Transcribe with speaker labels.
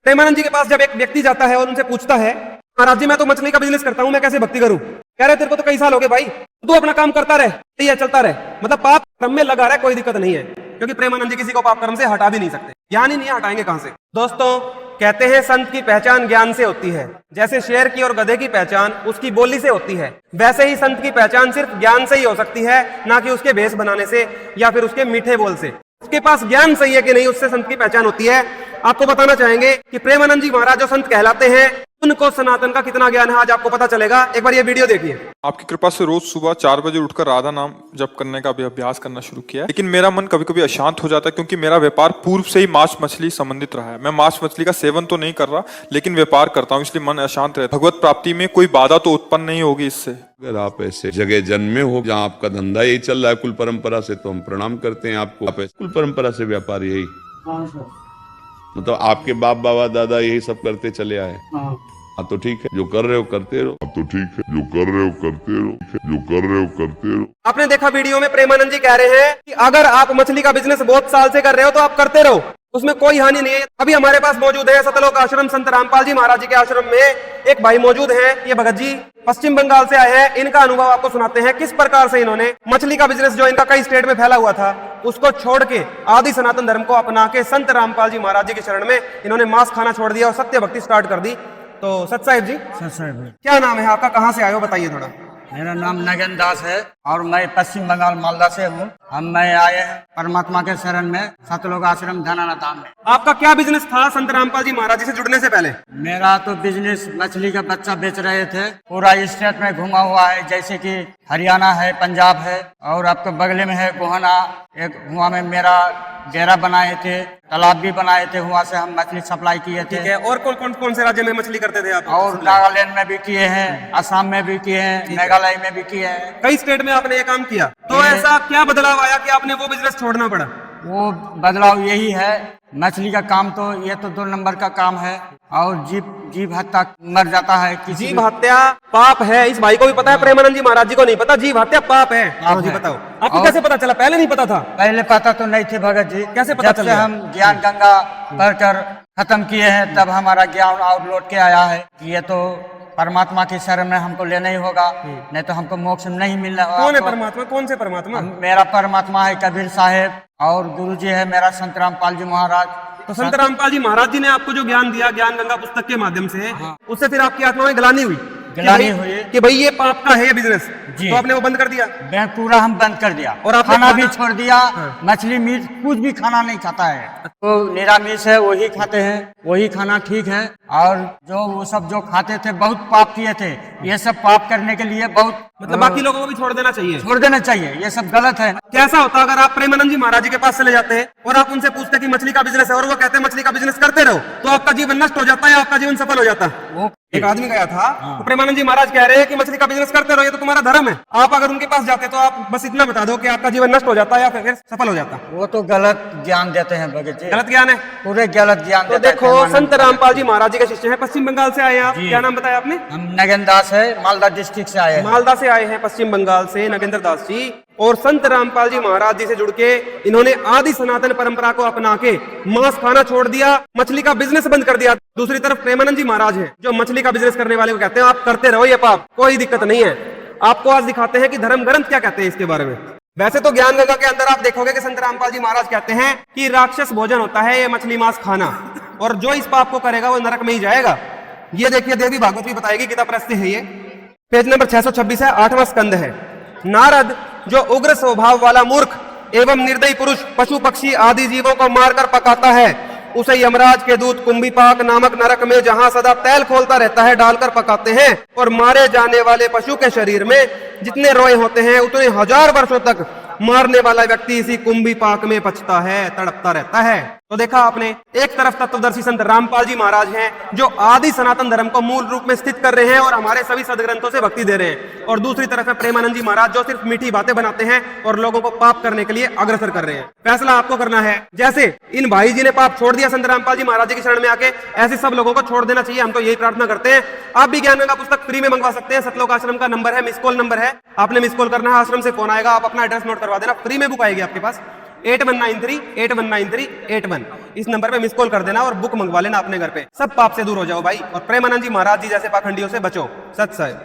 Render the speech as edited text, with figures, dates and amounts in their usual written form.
Speaker 1: प्रेमानंद जी के पास जब एक व्यक्ति जाता है और उनसे पूछता है, महाराज जी मैं तो मछली का बिजनेस करता हूँ, मैं कैसे भक्ति करूँ? कह रहे तेरे को तो कई साल हो गए भाई, तू अपना काम करता रहे, सही है, चलता रहे, मतलब पाप क्रम में लगा रहा है, कोई दिक्कत नहीं है, क्योंकि प्रेमानंद जी किसी को पाप कर्म से हटा भी नहीं सकते, ज्ञान ही नहीं है, हटाएंगे कहां से? दोस्तों कहते हैं संत की पहचान ज्ञान से होती है। जैसे शेर की और गधे की पहचान उसकी बोली से होती है, वैसे ही संत की पहचान सिर्फ ज्ञान से ही हो सकती है, ना कि उसके भेष बनाने से या फिर उसके मीठे बोल से। उसके पास ज्ञान सही है कि नहीं, उससे संत की पहचान होती है। आपको बताना चाहेंगे कि प्रेमानंद जी महाराज जो संत कहलाते हैं उनको सनातन का कितना ज्ञान है, आज आपको पता चलेगा। एक बार ये वीडियो देखिए।
Speaker 2: आपकी कृपा से रोज सुबह 4 बजे उठकर राधा नाम जप करने का भी अभ्यास करना शुरू किया है, लेकिन मेरा मन कभी कभी अशांत हो जाता है, क्योंकि मेरा व्यापार पूर्व से ही मांस मछली संबंधित रहा है। मैं मांस मछली का सेवन तो नहीं कर रहा, लेकिन व्यापार करता हूँ, इसलिए मन अशांत रहता है। भगवत प्राप्ति में कोई बाधा तो उत्पन्न नहीं होगी इससे?
Speaker 3: अगर आप ऐसे जगह जन्मे हो जहाँ आपका धंधा यही चल रहा है कुल परंपरा से, तो हम प्रणाम करते हैं आपको। आप कुल परंपरा से व्यापार यही, मतलब आपके बाप बाबा दादा यही सब करते चले आए। हाँ तो ठीक है, जो कर रहे हो करते रहो। तो ठीक है, जो कर रहे हो करते रहो, जो कर रहे हो करते रहो।
Speaker 1: आपने देखा वीडियो में प्रेमानंद जी कह रहे हैं कि अगर आप मछली का बिजनेस बहुत साल से कर रहे हो तो आप करते रहो, उसमें कोई हानि नहीं है। अभी हमारे पास मौजूद है सतलोक आश्रम संत रामपाल जी महाराज जी के आश्रम में एक भाई मौजूद हैं, ये भगत जी पश्चिम बंगाल से आए हैं। इनका अनुभव आपको सुनाते हैं, किस प्रकार से इन्होंने मछली का बिजनेस जो इनका कई स्टेट में फैला हुआ था उसको छोड़ के आदि सनातन धर्म को अपना के संत रामपाल जी महाराज जी के शरण में इन्होंने मांस खाना छोड़ दिया और सत्य भक्ति स्टार्ट कर दी। तो सत साहिब जी, क्या नाम है आपका, कहाँ से आए हो, बताइए थोड़ा।
Speaker 4: मेरा नाम नगेंद्र दास है और मैं पश्चिम बंगाल मालदा से हूँ। मैं आए हैं परमात्मा के शरण में सतलोक आश्रम धनाना धाम में।
Speaker 1: आपका क्या बिजनेस था संत रामपाल जी महाराज जी से जुड़ने से पहले?
Speaker 4: मेरा तो बिजनेस मछली का बच्चा बेच रहे थे, पूरा स्टेट में घुमा हुआ है, जैसे कि हरियाणा है, पंजाब है और आपके बगल में है गोहना। एक वहाँ में मेरा डेरा बनाए थे, तालाब भी बनाए थे, वहाँ से हम मछली सप्लाई किए थे।
Speaker 1: ठीक है, और कौन से राज्य में मछली करते थे आप?
Speaker 4: और नागालैंड में भी किए हैं, असम में भी किए हैं, मेघालय में भी किए हैं,
Speaker 1: कई स्टेट में आपने ये काम किया। तो ऐसा क्या बदलाव आया कि आपने वो बिजनेस छोड़ना पड़ा?
Speaker 4: वो बदलाव यही है, मछली का काम तो ये तो 2 नंबर का काम है और जीव हत्या मर जाता है किसी।
Speaker 1: जीव हत्या पाप है, इस भाई को भी पता है, प्रेमानंद जी महाराज जी को नहीं पता जीव हत्या पाप है। जी बताओ, आपको कैसे पता चला? पहले नहीं पता था?
Speaker 4: पहले पता तो नहीं थे भगत जी,
Speaker 1: कैसे पता
Speaker 4: जब से हम ज्ञान गंगा पढ़कर खत्म किए हैं तब हमारा ज्ञान और लौट के आया है कि ये तो परमात्मा की शरण में हमको लेना ही होगा, नहीं तो हमको मोक्ष नहीं मिलना होगा।
Speaker 1: कौन है परमात्मा? कौन से परमात्मा?
Speaker 4: मेरा परमात्मा है कबीर साहेब और गुरु जी है मेरा संत रामपाल जी महाराज।
Speaker 1: तो संत रामपाल जी महाराज जी ने आपको जो ज्ञान दिया ज्ञान गंगा पुस्तक के माध्यम से, उससे फिर आपकी आत्मा में ग्लानि हुई कि भाई ये पाप का है बिजनेस, तो आपने वो बंद कर दिया?
Speaker 4: बैंक पूरा हम बंद कर दिया
Speaker 1: और
Speaker 4: खाना भी छोड़ दिया। मछली मीट कुछ भी खाना नहीं खाता है, तो निरामिष है वही खाते हैं, वही खाना ठीक है। और जो वो सब जो खाते थे बहुत पाप किए थे, ये सब पाप करने के लिए बहुत
Speaker 1: मतलब बाकी लोगों को भी छोड़ देना चाहिए?
Speaker 4: छोड़ देना चाहिए, ये सब गलत है।
Speaker 1: कैसा होता अगर आप प्रेमानंद जी महाराज जी के पास चले जाते हैं और आप उनसे पूछते कि मछली का बिजनेस है और वो कहते हैं मछली का बिजनेस करते रहो, तो आपका जीवन नष्ट हो जाता है या आपका जीवन सफल हो जाता?
Speaker 4: वो
Speaker 1: एक आदमी गया था, तो प्रेमानंद जी महाराज कह रहे हैं कि मछली का बिजनेस करते रहो, ये तो तुम्हारा धर्म है। आप अगर उनके पास जाते तो आप बस इतना बता दो कि आपका जीवन नष्ट हो जाता है या फिर सफल हो जाता?
Speaker 4: वो तो गलत ज्ञान देते हैं भगत जी,
Speaker 1: गलत ज्ञान है,
Speaker 4: पूरे गलत ज्ञान
Speaker 1: तो देखो संत रामपाल जी महाराज जी के शिष्य हैं, पश्चिम बंगाल से आए हैं आप, क्या नाम बताया आपने?
Speaker 4: हम नगेंद्र दास है, मालदा डिस्ट्रिक्ट से आए हैं।
Speaker 1: मालदा से आए हैं पश्चिम बंगाल से नगेंद्र दास जी, और संत रामपाल जी महाराज जी से जुड़ के इन्होंने आदि सनातन परंपरा को अपना के मांस खाना छोड़ दिया, मछली का बिजनेस बंद कर दिया। दूसरी तरफ प्रेमानंद जी महाराज हैं जो मछली का बिजनेस करने वाले को कहते हैं आप करते रहो ये पाप, कोई दिक्कत नहीं है। आपको आज दिखाते हैं कि धर्म ग्रंथ क्या कहते हैं इसके बारे में। वैसे तो ज्ञान गंगा के अंदर आप देखोगे कि संत रामपाल जी महाराज कहते हैं कि राक्षस भोजन होता है ये मछली मांस खाना, और जो इस पाप को करेगा वो नरक में ही जाएगा। ये देखिए देवी भागवत भी बताएगी, किताब प्रस्ती है ये, पेज नंबर 626 है, 8वां स्कंद है। नारद जो उग्र स्वभाव वाला मूर्ख एवं निर्दयी पुरुष पशु पक्षी आदि जीवों को मारकर पकाता है, उसे यमराज के दूत कुंभीपाक नामक नरक में जहां सदा तैल खोलता रहता है डालकर पकाते हैं, और मारे जाने वाले पशु के शरीर में जितने रोए होते हैं उतने 1000 वर्षों तक मारने वाला व्यक्ति इसी कुंभीपाक में पचता है, तड़पता रहता है। तो देखा आपने, एक तरफ तत्वदर्शी संत रामपाल जी महाराज हैं जो आदि सनातन धर्म को मूल रूप में स्थित कर रहे हैं और हमारे सभी सदग्रंथों से भक्ति दे रहे हैं, और दूसरी तरफ है प्रेमानंद जी महाराज जो सिर्फ मीठी बातें बनाते हैं और लोगों को पाप करने के लिए अग्रसर कर रहे हैं। फैसला आपको करना है, जैसे इन भाई जी ने पाप छोड़ दिया संत रामपाल जी महाराज जी की शरण में आके, ऐसे सब लोगों को छोड़ देना चाहिए। हम तो यही प्रार्थना करते हैं। आप भी ज्ञान गंगा पुस्तक फ्री में मंगवा सकते हैं, सतलोक आश्रम का नंबर है, मिस कॉल नंबर है, आपने मिस कॉल करना है, आश्रम से फोन आएगा, आप अपना एड्रेस नोट करवा देना, फ्री में बुक आएगी आपके पास। 8193819381। इस नंबर पे मिस कॉल कर देना और बुक मंगवा लेना अपने घर पे। सब पाप से दूर हो जाओ भाई, और प्रेमानंद जी महाराज जी जैसे पाखंडियों से बचो। सत साई।